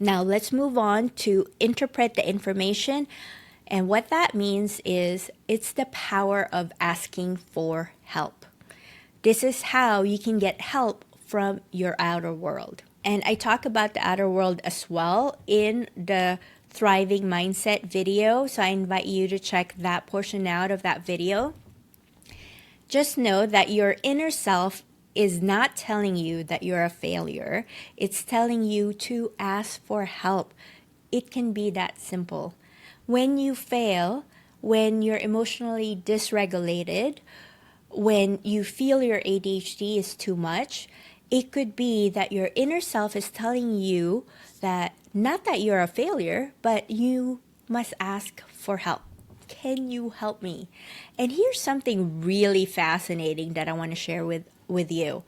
Now let's move on to interpret the information. And what that means is it's the power of asking for help. This is how you can get help from your outer world. And I talk about the outer world as well in the Thriving Mindset video. So I invite you to check that portion out of that video. Just know that your inner self is not telling you that you're a failure. It's telling you to ask for help. It can be that simple. When you fail, when you're emotionally dysregulated, when you feel your ADHD is too much, it could be that your inner self is telling you that not that you're a failure, but you must ask for help. Can you help me? And here's something really fascinating that I want to share with you.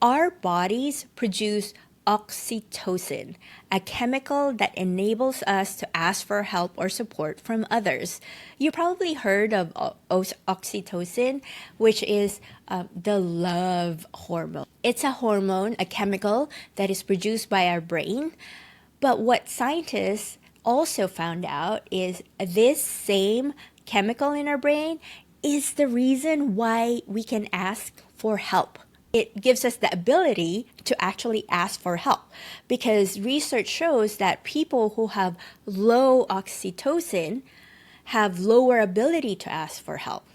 Our bodies produce oxytocin, a chemical that enables us to ask for help or support from others. You probably heard of oxytocin, which is the love hormone. It's a hormone, a chemical that is produced by our brain. But what scientists also found out is this same chemical in our brain is the reason why we can ask for help. It gives us the ability to actually ask for help because research shows that people who have low oxytocin have lower ability to ask for help.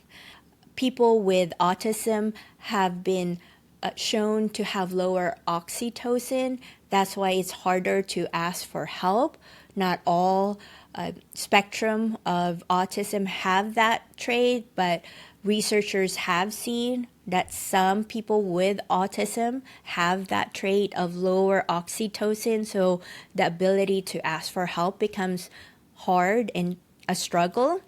People with autism have been shown to have lower oxytocin. That's why it's harder to ask for help. Not all spectrum of autism have that trait, but researchers have seen that some people with autism have that trait of lower oxytocin, so the ability to ask for help becomes hard and a struggle.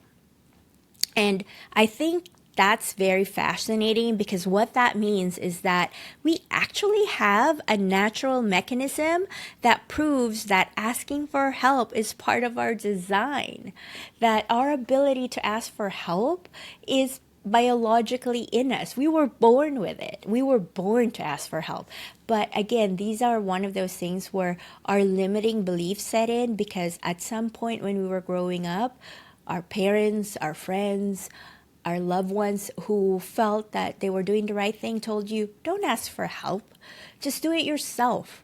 And I think that's very fascinating because what that means is that we actually have a natural mechanism that proves that asking for help is part of our design, that our ability to ask for help is biologically in us. We were born with it. We were born to ask for help. But again, these are one of those things where our limiting beliefs set in because at some point when we were growing up, our parents, our friends, our loved ones who felt that they were doing the right thing told you, don't ask for help. Just do it yourself.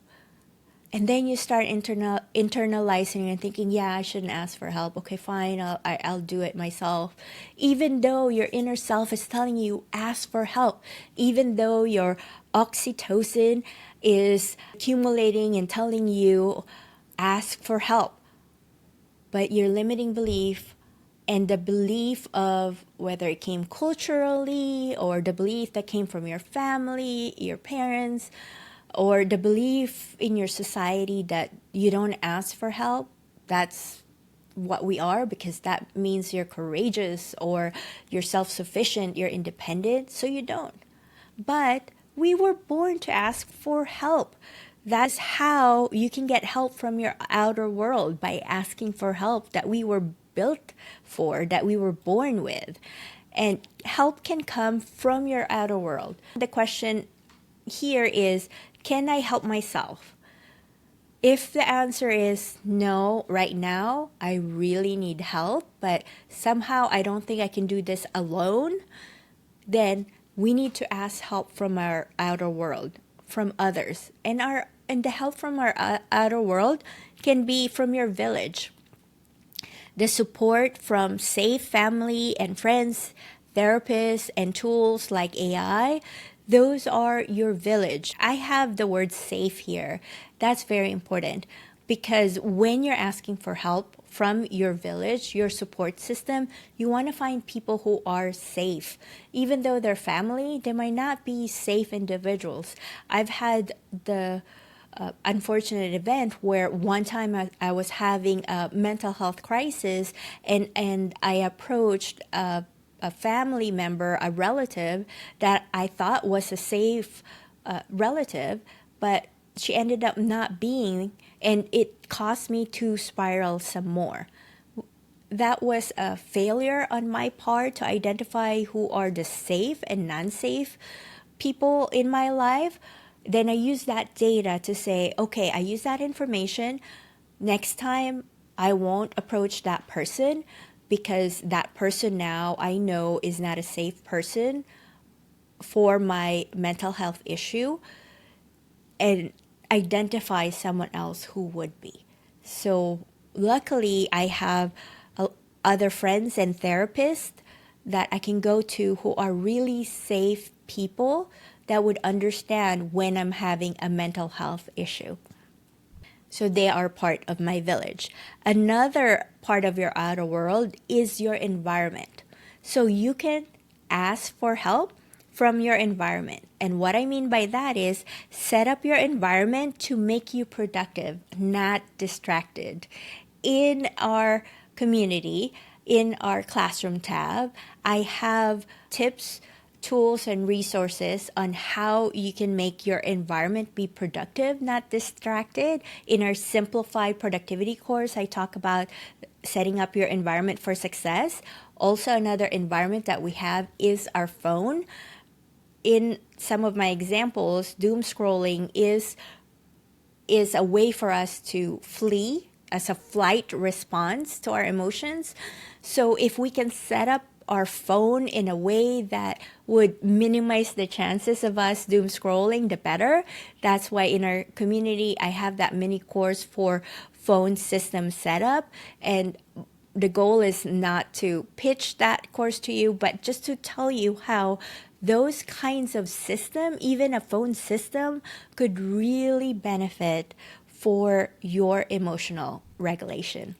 And then you start internalizing and thinking, yeah, I shouldn't ask for help. Okay, fine, I'll do it myself. Even though your inner self is telling you, ask for help. Even though your oxytocin is accumulating and telling you, ask for help. But your limiting belief and the belief of whether it came culturally or the belief that came from your family, your parents, or the belief in your society that you don't ask for help, that's what we are because that means you're courageous or you're self-sufficient, you're independent, so you don't. But we were born to ask for help. That's how you can get help from your outer world, by asking for help that we were built for, that we were born with. And help can come from your outer world. The question here is, can I help myself? If the answer is no, right now, I really need help, but somehow I don't think I can do this alone, then we need to ask help from our outer world, from others. And the help from our outer world can be from your village. The support from safe family and friends, therapists, and tools like AI, those are your village. I have the word safe here. That's very important because when you're asking for help from your village, your support system, you want to find people who are safe. Even though they're family, they might not be safe individuals. I've had the unfortunate event where one time I was having a mental health crisis and I approached a family member, a relative that I thought was a safe relative, but she ended up not being, and it caused me to spiral some more. That was a failure on my part to identify who are the safe and non-safe people in my life. Then I use that data to say, okay, I use that information. Next time, I won't approach that person because that person now I know is not a safe person for my mental health issue, and identify someone else who would be. So luckily, I have other friends and therapists that I can go to who are really safe people that would understand when I'm having a mental health issue. So they are part of my village. Another part of your outer world is your environment. So you can ask for help from your environment. And what I mean by that is set up your environment to make you productive, not distracted. In our community, in our classroom tab, I have tips, tools, and resources on how you can make your environment be productive, not distracted. In our simplified productivity course, I talk about setting up your environment for success. Also, another environment that we have is our phone. In some of my examples, doom scrolling is a way for us to flee as a flight response to our emotions. So if we can set up our phone in a way that would minimize the chances of us doom scrolling, the better. That's why in our community, I have that mini course for phone system setup. And the goal is not to pitch that course to you, but just to tell you how those kinds of system, even a phone system, could really benefit for your emotional regulation.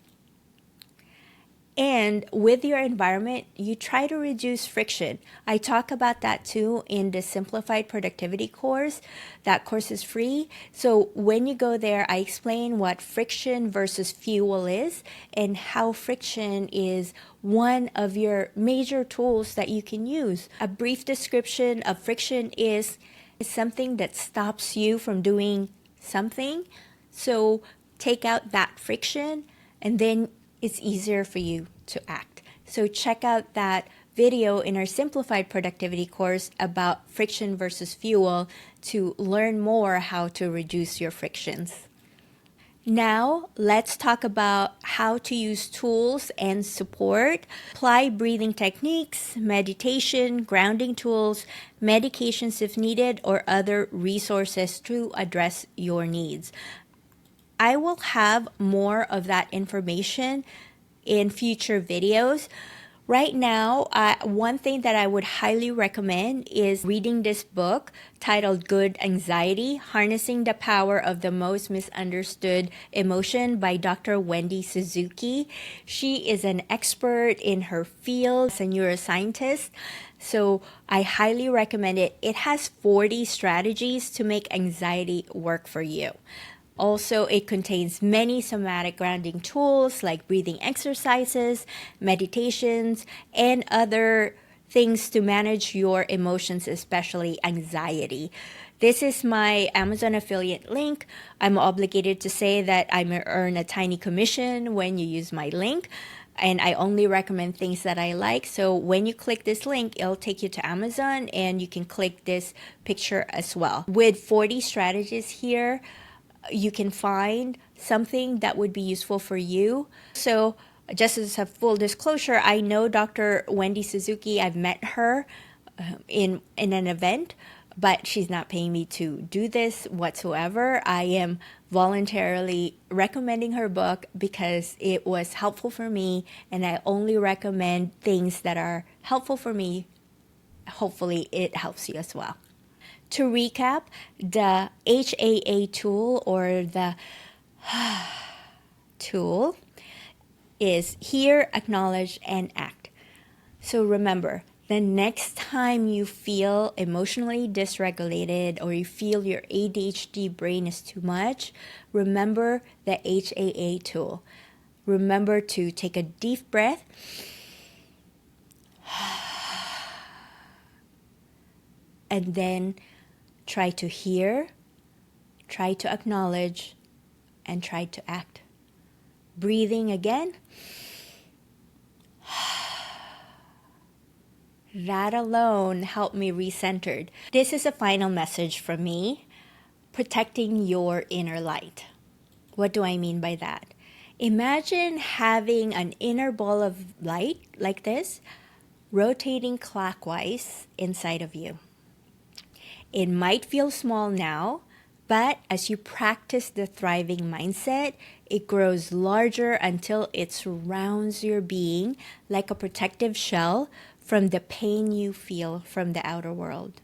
And with your environment, you try to reduce friction. I talk about that too in the Simplified Productivity course. That course is free. So when you go there, I explain what friction versus fuel is and how friction is one of your major tools that you can use. A brief description of friction is something that stops you from doing something. So take out that friction, and then it's easier for you to act. So check out that video in our Simplified Productivity course about friction versus fuel to learn more how to reduce your frictions. Now, let's talk about how to use tools and support. Apply breathing techniques, meditation, grounding tools, medications if needed, or other resources to address your needs. I will have more of that information in future videos. Right now, one thing that I would highly recommend is reading this book titled Good Anxiety, Harnessing the Power of the Most Misunderstood Emotion by Dr. Wendy Suzuki. She is an expert in her field as a neuroscientist. So I highly recommend it. It has 40 strategies to make anxiety work for you. Also, it contains many somatic grounding tools like breathing exercises, meditations, and other things to manage your emotions, especially anxiety. This is my Amazon affiliate link. I'm obligated to say that I may earn a tiny commission when you use my link. And I only recommend things that I like. So when you click this link, it'll take you to Amazon, and you can click this picture as well. With 40 strategies here, you can find something that would be useful for you. So just as a full disclosure, I know Dr. Wendy Suzuki. I've met her in an event, but she's not paying me to do this whatsoever. I am voluntarily recommending her book because it was helpful for me, and I only recommend things that are helpful for me. Hopefully it helps you as well. To recap, the HAA tool, or the tool, is hear, acknowledge, and act. So remember, the next time you feel emotionally dysregulated or you feel your ADHD brain is too much, remember the HAA tool. Remember to take a deep breath. And then try to hear, try to acknowledge, and try to act. Breathing again. That alone helped me recentered. This is a final message from me: protecting your inner light. What do I mean by that? Imagine having an inner ball of light like this rotating clockwise inside of you. It might feel small now, but as you practice the thriving mindset, it grows larger until it surrounds your being like a protective shell from the pain you feel from the outer world.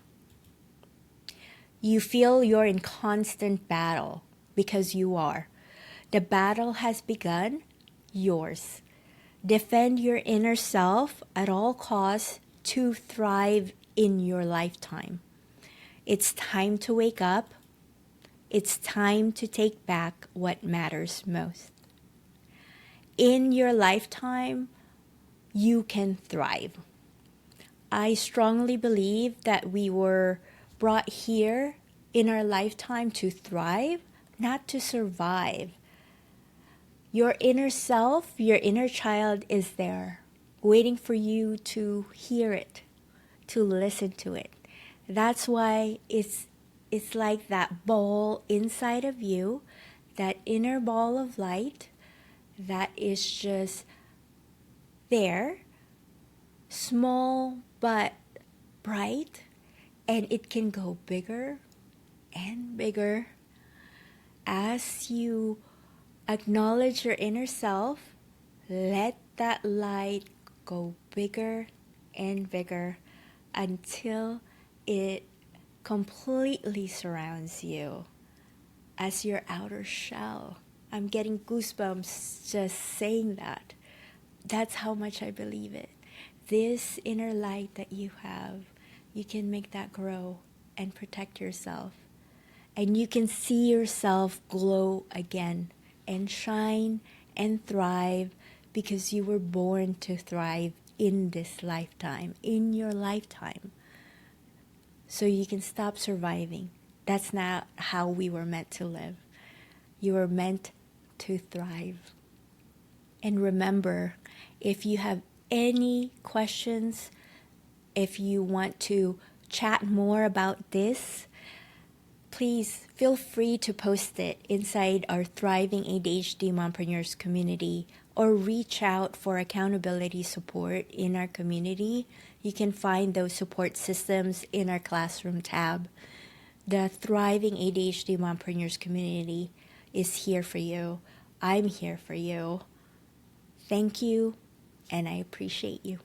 You feel you're in constant battle because you are. The battle has begun, yours. Defend your inner self at all costs to thrive in your lifetime. It's time to wake up. It's time to take back what matters most. In your lifetime, you can thrive. I strongly believe that we were brought here in our lifetime to thrive, not to survive. Your inner self, your inner child is there, waiting for you to hear it, to listen to it. That's why it's like that ball inside of you, that inner ball of light that is just there, small but bright, and it can go bigger and bigger as you acknowledge your inner self. Let that light go bigger and bigger until it completely surrounds you as your outer shell. I'm getting goosebumps just saying that. That's how much I believe it. This inner light that you have, you can make that grow and protect yourself. And you can see yourself glow again and shine and thrive because you were born to thrive in this lifetime, in your lifetime. So you can stop surviving. That's not how we were meant to live. You were meant to thrive. And remember, if you have any questions, if you want to chat more about this, please feel free to post it inside our Thriving ADHD Mompreneurs community or reach out for accountability support in our community. You can find those support systems in our classroom tab. The Thriving ADHD Mompreneurs community is here for you. I'm here for you. Thank you, and I appreciate you.